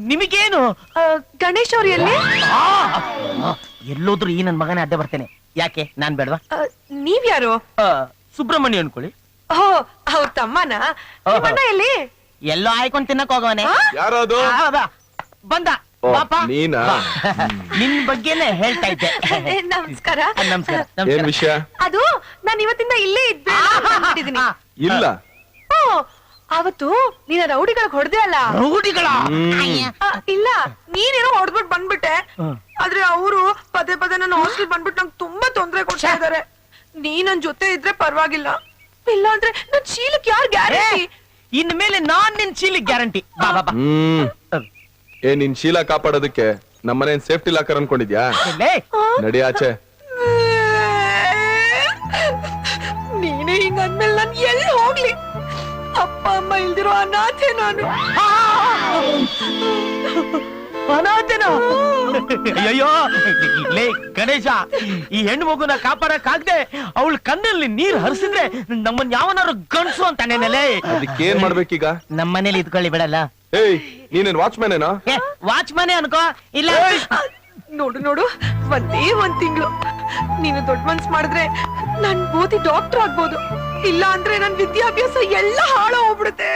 ನಿಮಗೇನು? ಗಣೇಶ್ ಅವ್ರು ಎಲ್ಲಿ? ಎಲ್ಲೋದ್ರು ಈ ನನ್ ಮಗನೇ ಅಡ್ಡ ಬರ್ತೇನೆ. ಯಾಕೆ ನಾನ್ ಬೇಡವಾ? ನೀವ್ಯಾರು? ಸುಬ್ರಹ್ಮಣ್ಯ ಅನ್ಕೊಳ್ಳಿ. ಓ ಅವ್ರ ತಮ್ಮನ? ನಿಮ್ಮಣ್ಣ ಎಲ್ಲಿ? ಎಲ್ಲೋ ಆಯ್ಕೊಂಡ್ ತಿನ್ನಕ್ ಹೋಗವನೆ. ಯಾರದು? ಬಂದ ಪಾಪ. ನೀನಾ? ನಿನ್ ಬಗ್ಗೆನೆ ಹೇಳ್ತಾ ಇದ್ದೆ. ನಮಸ್ಕಾರ. ನಮಸ್ಕಾರ. ಏನ್ ವಿಷಯ? ಅದು ನಾನು ಇವತ್ತಿಂದ ಇಲ್ಲೇ ಇದ್ಬಿಟ್ಟಿದೀನಿ. ಇಲ್ಲ. ಅವತ್ತು ನೀನ ರೌಡಿಗಳಿಗೆ ಹೊಡೆದೆ ಅಲ್ಲ? ರೌಡಿಗಳ? ಇಲ್ಲ, ನೀನೇನೋ ಹೊಡೆದ್ಬಿಟ್ಟು ಬಂದ್ಬಿಟ್ಟೆ. ಆದ್ರೆ ಅವರು ಪದೇ ಪದೇ ನನ್ನ ಹಾಸ್ಟೆಲ್ ಬಂದ್ಬಿಟ್ಟು ನಂಗೆ ತುಂಬಾ ತೊಂದರೆ ಕೊಡ್ತಾ ಇದಾರೆ. ನೀ ನನ್ ಜೊತೆ ಇದ್ರೆ ಪರವಾಗಿಲ್ಲ, ಇಲ್ಲ ಅಂದ್ರೆ ನನ್ ಚೀಲಕ್ಕೆ ಯಾರು ಗ್ಯಾರಂಟಿ? ಇನ್ ಮೇಲೆ ನಾನ್ ನಿನ್ ಚೀಲಕ್ಕೆ ಗ್ಯಾರಂಟಿ. ಬಾ ಬಾ ಬಾ. ಏ ನಿನ್ ಶೀಲ ಕಾಪಾಡೋದಕ್ಕೆ ನಮ್ಮನೇನ್ ಸೇಫ್ಟಿ ಲಾಕರ್ ಅನ್ಕೊಂಡಿದ್ಯಾ? ನಡಿ ಆಚೆ. ನೀನೇ ಹಿಂಗ ಅಂದ್ಮೇಲೆ ನನ್ ಎಲ್ಲಿ ಹೋಗ್ಲಿ? ಅಪ್ಪ ಅಮ್ಮ ಇಲ್ದಿರೋ ಅನಾಥೆ ನಾನು. ಅನಾಥೆನಾ? ಅಯ್ಯೋ ಲೇ ಗಣೇಶ, ಈ ಹೆಣ್ಣು ಮಗುನ ಕಾಪಾಡಕ್ಕಾಗ್ದೆ ಅವಳ ಕಣ್ಣಲ್ಲಿ ನೀರ್ ಹರಿಸಿದ್ರೆ ನಮ್ಮನ್ ಯಾವನಾರು ಗಂಡ್ಸು ಅಂತಾನೇನಲೇ. ಅದಕ್ಕೇನ್ ಮಾಡ್ಬೇಕೀಗ? ನಮ್ಮನೇಲಿ ಇದ್ಕೊಳ್ಳಿ ಬಿಡಲ್ಲ. ಏಯ್ ನೀನೇನ್ ವಾಚ್ಮ್ಯಾನ್ ಏನೋ? ವಾಚ್ಮನೆ ಅನ್ಕೋ. ಇಲ್ಲ ನೋಡು ನೋಡು, ಒಂದೇ ಒಂದ್ ತಿಂಗಳು ನೀನು ದೊಡ್ಡ ಮನ್ಸ್ ಮಾಡಿದ್ರೆ ನಾನ್ ಓದಿ ಡಾಕ್ಟರ್ ಆಗ್ಬೋದು, ಇಲ್ಲ ಅಂದ್ರೆ ನನ್ ವಿದ್ಯಾಭ್ಯಾಸ ಎಲ್ಲ ಹಾಳು ಹೋಗ್ಬಿಡುತ್ತೆ.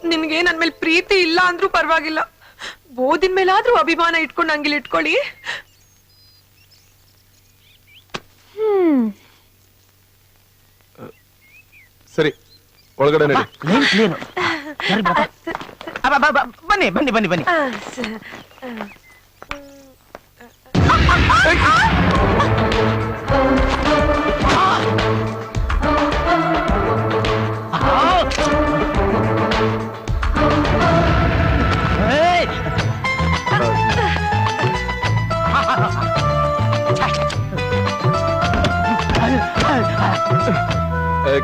ನಿನ್ಗೆ ನನ್ ಮೇಲೆ ಪ್ರೀತಿ ಇಲ್ಲ ಅಂದ್ರೂ ಪರವಾಗಿಲ್ಲ, ಓದಿನ ಮೇಲಾದ್ರೂ ಅಭಿಮಾನ ಇಟ್ಕೊಂಡು ಹಂಗಿಲ್ ಇಟ್ಕೊಳ್ಳಿ. ಸರಿ, ಒಳಗಡೆ ನಡಿ. ಬನ್ನಿ ಬನ್ನಿ ಬನ್ನಿ ಬನ್ನಿ.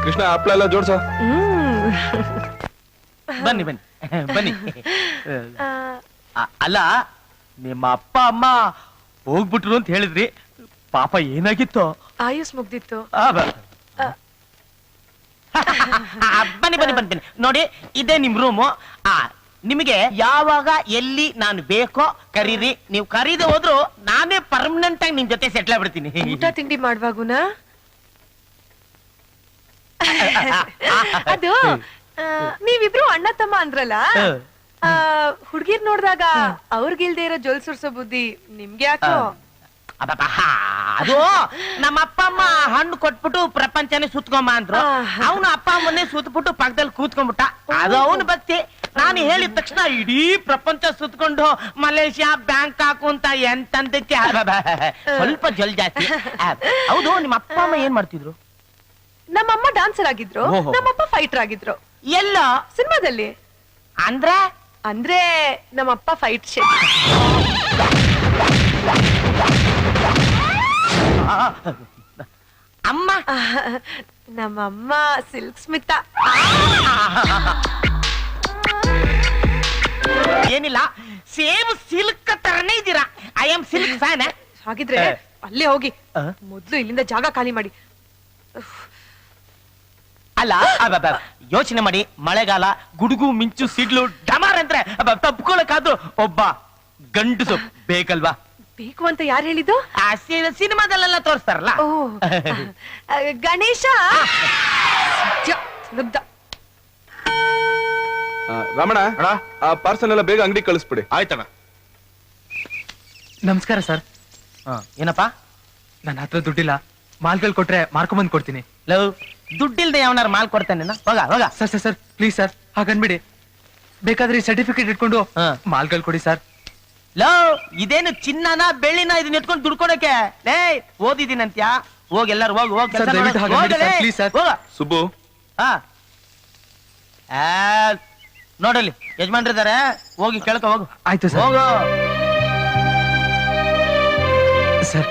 ಕೃಷ್ಣ ಹಪ್ಳ ಎಲ್ಲ ಜೋಡ್ಸ. ಬನ್ನಿ ಬನ್ನಿ ಬನ್ನಿ. ಅಲ್ಲ, ನಿಮ್ಮ ಅಪ್ಪ ಅಮ್ಮ ಹೋಗ್ಬಿಟ್ರು ಅಂತ ಹೇಳಿದ್ರಿ, ಪಾಪ ಏನಾಗಿತ್ತು? ಆಯುಸ್ ಮುಗ್ದಿತ್ತು. ಬನ್ನಿ ಬನ್ನಿ ಬನ್ನಿ ಬನ್ನಿ. ನೋಡಿ, ಇದೇ ನಿಮ್ ರೂಮು. ನಿಮಗೆ ಯಾವಾಗ ಎಲ್ಲಿ ನಾನು ಬೇಕೋ ಕರೀರಿ. ನೀವು ಕರೀದೆ ಹೋದ್ರು ನಾನೇ ಪರ್ಮನೆಂಟ್ ಆಗಿ ನಿಮ್ ಜೊತೆ ಸೆಟ್ಲ್ ಆಗ್ಬಿಡ್ತೀನಿ. ಊಟ ತಿಂಡಿ ಮಾಡುವಾಗುನಾ? ಅದು ನೀವಿಬ್ರು ಅಣ್ಣ ತಮ್ಮ ಅಂದ್ರಲ್ಲ, ಹುಡ್ಗಿರ್ ನೋಡ್ದಾಗ ಅವ್ರಿಗಿಲ್ದೇ ಇರೋ ಜೊಲ್ ಸುರ್ಸೋ ಬುದ್ಧಿ ನಿಮ್ಗೆ ಯಾಕೋ? ಅದು ನಮ್ಮ ಅಪ್ಪ ಅಮ್ಮ ಹಣ್ಣು ಕೊಟ್ಬಿಟ್ಟು ಪ್ರಪಂಚನೇ ಸುತ್ಕೊಂಬ ಅಂದ್ರು. ಅವನು ಅಪ್ಪ ಅಮ್ಮನ್ನೇ ಸುತ್ಬಿಟ್ಟು ಪಕ್ಕದಲ್ಲಿ ಕೂತ್ಕೊಂಡ್ಬಿಟ್ಟ. ಅದು ಅವನು ಭಕ್ತಿ. ನಾನು ಹೇಳಿದ ತಕ್ಷಣ ಇಡೀ ಪ್ರಪಂಚ ಸುತ್ಕೊಂಡು ಮಲೇಷಿಯಾ, ಬ್ಯಾಂಕಾಕ್ ಅಂತ ಎಂತಂದಕ್ಕೆ ಸ್ವಲ್ಪ ಜಲ್ ಜಾಸ್ತಿ. ಹೌದು, ನಿಮ್ಮ ಅಪ್ಪ ಅಮ್ಮ ಏನ್ ಮಾಡ್ತಿದ್ರು? ನಮ್ಮಮ್ಮ ಡಾನ್ಸರ್ ಆಗಿದ್ರು, ನಮ್ಮಪ್ಪ ಫೈಟರ್ ಆಗಿದ್ರು. ಎಲ್ಲ ಸಿನಿಮಾದಲ್ಲಿ. ಅಂದ್ರೆ ನಮ್ಮಪ್ಪ ಫೈಟ್ ಶೇಕ್. ಅಮ್ಮ? ನಮ್ಮಮ್ಮ ಸಿಲ್ಕ್ ಸ್ಮಿತ. ಏನಿಲ್ಲ, ಸೇಮ್ ಸಿಲ್ಕ್ ತರನೇ ಇದ್ದೀರಾ. I am silk fan. ಹಾಗಿದ್ರೆ ಅಲ್ಲೇ ಹೋಗಿ ಮೊದ್ಲು ಇಲ್ಲಿಂದ ಜಾಗ ಖಾಲಿ ಮಾಡಿ. ಅಲ್ಲ, ಯೋಚನೆ ಮಾಡಿ, ಮಳೆಗಾಲ, ಗುಡುಗು ಮಿಂಚು ಸಿಡ್ಲು ಡಮಾರ್ ಅಂದ್ರೆ ತಪ್ಕೊಳಕಾದ್ರೂ ಒಬ್ಬ ಗಂಡಸು ಬೇಕಲ್ವಾ? ಬೇಕು ಅಂತ ಯಾರು ಹೇಳಿದ್ದು? ಸಿನಿಮಾದಲ್ಲೆಲ್ಲ ತೋರಿಸ್ತಾರಲ್ಲ. ಓ ಗಣೇಶ. ರಮಣ, ಆ ಪಾರ್ಸಲ್ ಎಲ್ಲ ಬೇಗ ಅಂಗಡಿ ಕಳಿಸ್ಬಿಡಿ. ಆಯ್ತಣ್ಣ. ನಮಸ್ಕಾರ ಸರ್. ಏನಪ್ಪಾ? ನನ್ನ ಹತ್ರ ದುಡ್ಡಿಲ್ಲ, ಮಾಲ್ಗಳು ಕೊಟ್ರೆ ಮಾರ್ಕೊಂಬಂದ್ ಕೊಡ್ತೀನಿ. ಲವ್, ದುಡ್ಡಿಲ್ದೆ ಯಾವನಾರು ಮಾಲ್ ಕೊಡ್ತಾನೆ? ಹೋಗ ಹೋಗ. Sir sir sir please sir, ಹಾಗನ್ಬಿಡಿ. ಬೇಕಾದ್ರೆ ಸರ್ಟಿಫಿಕೇಟ್ ಇಟ್ಕೊಂಡು ಮಾಲ್ಗಳು ಕೊಡಿ ಸರ್. ಲವ್, ಇದೇನು ಚಿನ್ನನ ಬೆಳ್ಳಿನ ಇದನ್ನ ಇಟ್ಕೊಂಡು ದುಡ್ಕೊಡಕ್ಕೆ? ಲೇ, ಓದಿದ್ದೀನಂತ್ಯಾ? ಹೋಗಿ ಎಲ್ಲಾರು ಹೋಗಿ ಹೋಗಿ. Please sir. ಸುಬ್ಬು, ನೋಡಲಿ ಯಜಮಾನ್ರಿದ್ದಾರೆ, ಹೋಗಿ ಕೇಳ್ಕೊ ಹೋಗು. ಆಯ್ತು ಸರ್. ಹೋಗು ಸರ್.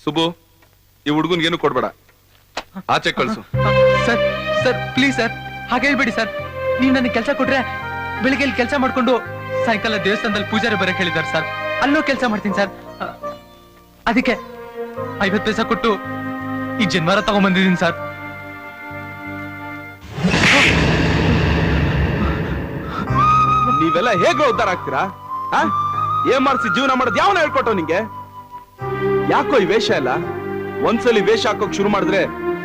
ಸುಬ್ಬು, ಈ ಹುಡುಗನ್ಗೇನು ಕೊಡ್ಬೇಡ, ಆಚೆ ಕಳ್ಸು. ಸರ್ ಸರ್ ಪ್ಲೀಸ್ ಸರ್, ಹಾಗೆ ಹೇಳ್ಬೇಡಿ ಸರ್. ನೀವು ನನಗೆ ಕೆಲಸ ಕೊಟ್ರೆ ಬೆಳಿಗ್ಗೆ ಕೆಲಸ ಮಾಡ್ಕೊಂಡು ಸಾಯಂಕಾಲ ದೇವಸ್ಥಾನದಲ್ಲಿ ಪೂಜಾರಿ ಬರಕ್ ಹೇಳಿದಾರೆ ಸರ್, ಅಲ್ಲೂ ಕೆಲಸ ಮಾಡ್ತೀನಿ ಸರ್. ಅದಕ್ಕೆ 50 ಪೈಸಾ ಕೊಟ್ಟು ಈ ಜನ್ವಾರ ತಗೊಂಡ್ಬಂದಿದ್ದೀನಿ ಸರ್. ನೀವೆಲ್ಲ ಹೇಗೆ ಉದ್ಧಾರ ಆಗ್ತೀರಾ? ಏನ್ ಮಾಡ್ಸಿ ಜೀವನ ಮಾಡೋದು ಯಾವನ ಹೇಳ್ಕೊಟ್ಟವ್ ನಿಂಗೆ? ಯಾಕೋ ಈ ವೇಷ ಎಲ್ಲ? ಒಂದ್ಸಲಿ ವೇಷ ಹಾಕೋಕ್ ಶುರು ಮಾಡಿದ್ರೆ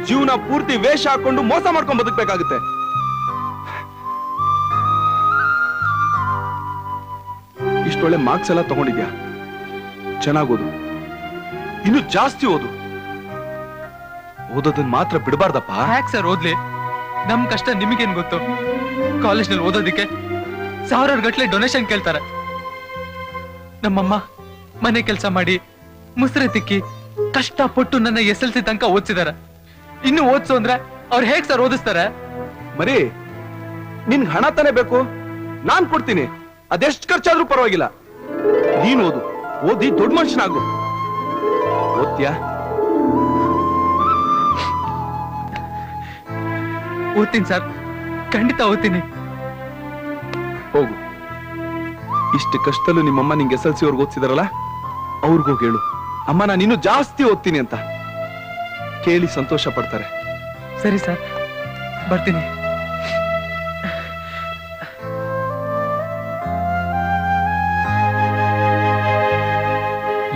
ಜೀವನ ಪೂರ್ತಿ ವೇಷ ಹಾಕೊಂಡು ಮೋಸ ಮಾಡ್ಕೊಂಡ್ ಬದುಕ್ಬೇಕಾಗುತ್ತೆ. ಇಷ್ಟೊಳ್ಳೆ ಮಾರ್ಕ್ಸ್ ಎಲ್ಲ ತಗೊಂಡಿದ್ಯಾ, ಚೆನ್ನಾಗ್ ಓದು, ಇನ್ನು ಜಾಸ್ತಿ ಓದು. ಓದೋದನ್ನ ಮಾತ್ರ ಬಿಡಬಾರ್ದಪ್ಪ. ಯಾಕೆ ಸರ್ ಓದ್ಲಿ? ನಮ್ ಕಷ್ಟ ನಿಮಗೇನ್ ಗೊತ್ತು? ಕಾಲೇಜ್ನಲ್ಲಿ ಓದೋದಿಕ್ಕೆ ಸಾವಿರಾರು ಗಟ್ಲೆ ಡೊನೇಷನ್ ಕೇಳ್ತಾರೆ. ನಮ್ಮಮ್ಮ ಮನೆ ಕೆಲಸ ಮಾಡಿ ಮುಸ್ರೆ ತಿಕ್ಕಿ ಕಷ್ಟಪಟ್ಟು ನನ್ನ SLC ತನಕ ಓದಿಸಿದಾರೆ. ಇನ್ನು ಓದ್ಸು ಅಂದ್ರೆ ಅವ್ರು ಹೇಗ್ ಸರ್ ಓದಿಸ್ತಾರೆ? ಮರಿ, ನಿನ್ ಹಣ ತಾನೇ ಬೇಕು, ನಾನ್ ಕೊಡ್ತೀನಿ. ಅದೆಷ್ಟು ಖರ್ಚಾದ್ರೂ ಪರವಾಗಿಲ್ಲ. ನೀನ್ ಓದು, ಓದಿ ದೊಡ್ಡ ಮನುಷ್ಯನಾಗು. ಓದ್ತೀಯಾ? ಓದ್ತೀನಿ ಸರ್, ಖಂಡಿತ ಓದ್ತೀನಿ. ಹೋಗು. ಇಷ್ಟು ಕಷ್ಟದಲ್ಲೂ ನಿಮ್ಮಮ್ಮ ನಿಂಗೆ SLC ಅವ್ರಿಗೆ ಓದಿಸಿದಾರಲ್ಲ, ಅವ್ರಿಗೋಗಿ ಹೇಳು, ಅಮ್ಮ ನಾನು ಇನ್ನೂ ಜಾಸ್ತಿ ಓದ್ತೀನಿ ಅಂತ. ಕೇಳಿ ಸಂತೋಷ ಪಡ್ತಾರೆ. ಸರಿ ಸರ್, ಬರ್ತೀನಿ.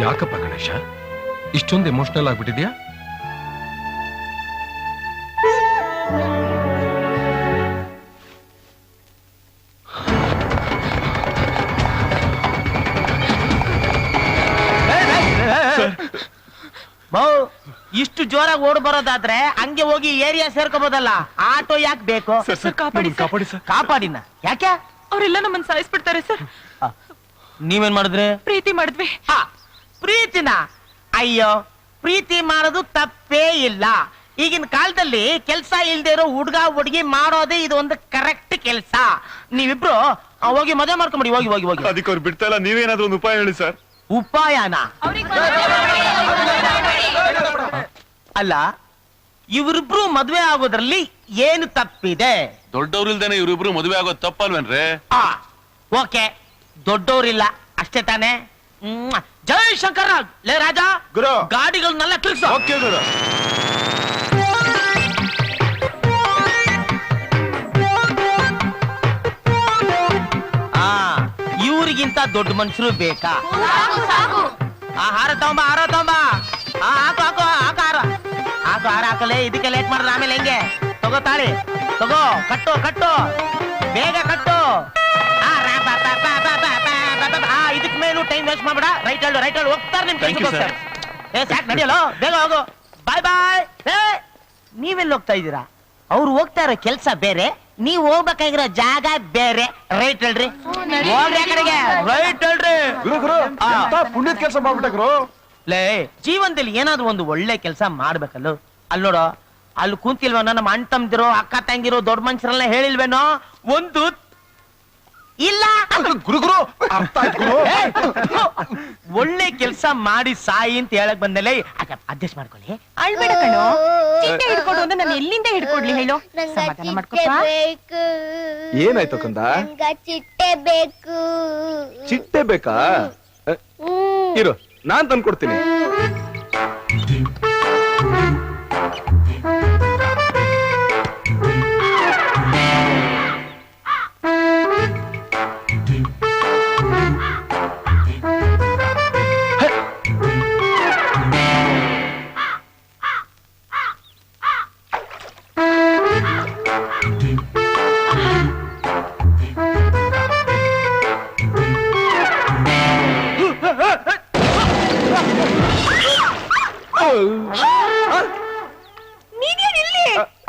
ಯಾಕಪ್ಪ ಗಣೇಶ ಇಷ್ಟೊಂದು ಎಮೋಷನಲ್ ಆಗ್ಬಿಟ್ಟಿದ್ಯಾ? ಇಷ್ಟು ಜೋರಾಗಿ ಓಡ್ ಬರೋದಾದ್ರೆ ಹಂಗೆ ಹೋಗಿ ಏರಿಯಾ ಸೇರ್ಕೋಬೋದಲ್ಲ. ಆಟೋ ಯಾಕೆ ಬೇಕು? ಕಾಪಾಡಿನ ಯಾಕೆ? ಅವರೆಲ್ಲ ನಮ್ಮನ್ನ ಸಾಯಿಸ್ಬಿಡ್ತಾರೆ ಸರ್. ನೀವೇನ್ ಮಾಡಿದ್ರಿ? ಪ್ರೀತಿ ಮಾಡಿದ್ವಿ. ಪ್ರೀತಿನ? ಅಯ್ಯೋ, ಪ್ರೀತಿ ಮಾಡೋದು ತಪ್ಪೇ ಇಲ್ಲ. ಈಗಿನ ಕಾಲದಲ್ಲಿ ಕೆಲ್ಸ ಇಲ್ದೇ ಇರೋ ಹುಡ್ಗ ಹುಡುಗಿ ಮಾಡೋದೇ ಇದು ಒಂದು ಕರೆಕ್ಟ್ ಕೆಲ್ಸ. ನೀವಿಬ್ರು ಹೋಗಿ ಮದುವೆ ಮಾಡ್ಕೊಂಬಿಡಿ. ಹೋಗಿ ಹೋಗಿ ಹೋಗಿ. ಅದಕ್ಕೆ ಅವ್ರು ಬಿಡ್ತಾ ಇಲ್ಲ, ನೀವೇನಾದ್ರೂ ಒಂದು ಉಪಾಯ ಹೇಳಿ ಸರ್. ಉಪಾಯನ? ಅಲ್ಲ, ಇವರಿಬ್ರು ಮದ್ವೆ ಆಗೋದ್ರಲ್ಲಿ ಏನು ತಪ್ಪಿದೆ? ದೊಡ್ಡವ್ರಿಲ್ದೇನೆ ಇವ್ರಿಬ್ರು ಮದುವೆ ಆಗೋದು ತಪ್ಪಲ್ವೇನ್ರಿ? ಓಕೆ, ದೊಡ್ಡವ್ರಿಲ್ಲ ಅಷ್ಟೇ ತಾನೆ. ಜೈ ಶಂಕರ. ಲೇ ರಾಜ, ಗುರು, ಗಾಡಿಗಳನ್ನೆಲ್ಲ ತಿರ್ಸು. ಓಕೆ ಗುರು. ಇವ್ರಿಗಿಂತ ದೊಡ್ಡ ಮನುಷ್ಯರು ಬೇಕಾ? ಹಾರ ತಗೊಂಬ, ಹಾರ ತಗೊಂಬ. ಹಾಕು ಹಾಕು ಹಾಕು ಹಾರ ಹಾಕು, ಹಾರ ಹಾಕಲೇ. ಇದಕ್ಕೆ ಲೇಟ್ ಮಾಡಿದ್ರೆ ಆಮೇಲೆ ಹೆಂಗೆ? ತಗೋ ತಾಳಿ, ತಗೋ, ಕಟ್ಟು ಕಟ್ಟು, ಬೇಗ ಕಟ್ಟು. ಇದಕ್ ಮೇಲೂ ಟೈಮ್ ವೇಸ್ಟ್ ಮಾಡ್ಬೇಡ. ರೈಟ್ ಹೇಳು, ರೈಟ್ ಹೇಳು. ಹೋಗ್ತಾರೆ ನಿಮ್ Thank you, sir. ಸಾಕ್, ನಡಿಯಲ್ಲ, ಬೇಗ ಹೋಗು. ಬಾಯ್ ಬಾಯ್. ನೀವೆಲ್ಲ ಹೋಗ್ತಾ ಇದ್ದೀರಾ? ಅವ್ರು ಹೋಗ್ತಾ ಇರೋ ಕೆಲ್ಸ ಬೇರೆ, ನೀವ್ ಹೋಗ್ಬೇಕಾಗಿರೋ ಜಾಗ ಬೇರೆ. ರೈಟ್ ಹೇಳ್ರಿ, ಹೋಗ್ರಿ ಆ ಕಡೆಗೆ. ರೈಟ್ ಹೇಳ್ರಿ. ಗುರು ಗುರು, ಎಂತ ಪುಣ್ಯದ ಕೆಲಸ ಮಾಡ್ಬಿಟ್ಟ ಗುರು. ಲೇ, ಜೀವನದಲ್ಲಿ ಏನಾದ್ರು ಒಂದು ಒಳ್ಳೆ ಕೆಲಸ ಮಾಡ್ಬೇಕಲ್ಲ. ಅಲ್ಲಿ ನೋಡೋ, ಅಲ್ಲಿ ಕುಂತಿಲ್ವೇನೋ ನಮ್ಮ ಅಣ್ಣ ತಮ್ದಿರೋ ಅಕ್ಕ ತಂಗಿರೋ ದೊಡ್ಡ ಮನುಷ್ಯರೆಲ್ಲ ಹೇಳಿಲ್ವೇನೋ ಒಂದು ಇಲ್ಲ. ಗುರು ಗುರು, ಅರ್ಥ ಆಯ್ತು ಗುರು. ಒಳ್ಳೆ ಕೆಲಸ ಮಾಡಿ ಸಾಯಿ ಅಂತ ಹೇಳಕ್ ಬಂದಲೇ. ಅಡ್ಜಸ್ಟ್ ಮಾಡ್ಕೊಳ್ಳಿ. ಅಳ್ಬೇಡ ಕಣೋ. ಚಿಟ್ಟೆ ಹಿಡ್ಕೊಡು ಅಂದ್ರೆ ನಾನು ಎಲ್ಲಿಂದ ಹಿಡ್ಕೊಡ್ಲಿ ಹೇಳು? ಸಮಾಧಾನ ಮಾಡ್ಕೊಪ್ಪ. ಏನಾಯ್ತು ಕಂದ? ಚಿಟ್ಟೆ ಬೇಕು. ಚಿಟ್ಟೆ ಬೇಕಾ? ಇರು, ನಾನ್ ತಂದ್ಕೊಡ್ತೀನಿ.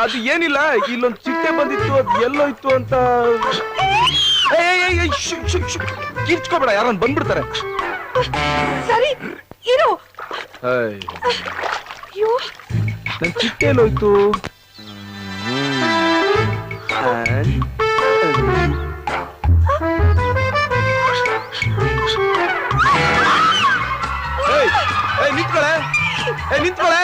ಅದು ಏನಿಲ್ಲ, ಇಲ್ಲೊಂದು ಚಿಟ್ಟೆ ಬಂದಿತ್ತು, ಅದು ಎಲ್ಲೋಯ್ತು ಅಂತ. ಕಿರ್ಚ್ಕೋಬೇಡ, ಯಾರನ್ನ ಬಂದ್ಬಿಡ್ತಾರೆ. ಸರಿ ಇರು. ಅಯ್ಯೋ, ನನ್ ಚಿಟ್ಟೆ ಎಲ್ಲೋಯ್ತು? ನಿಂತ್ಕೊಳೆ, ನಿಂತ್ಕೊಳೆ.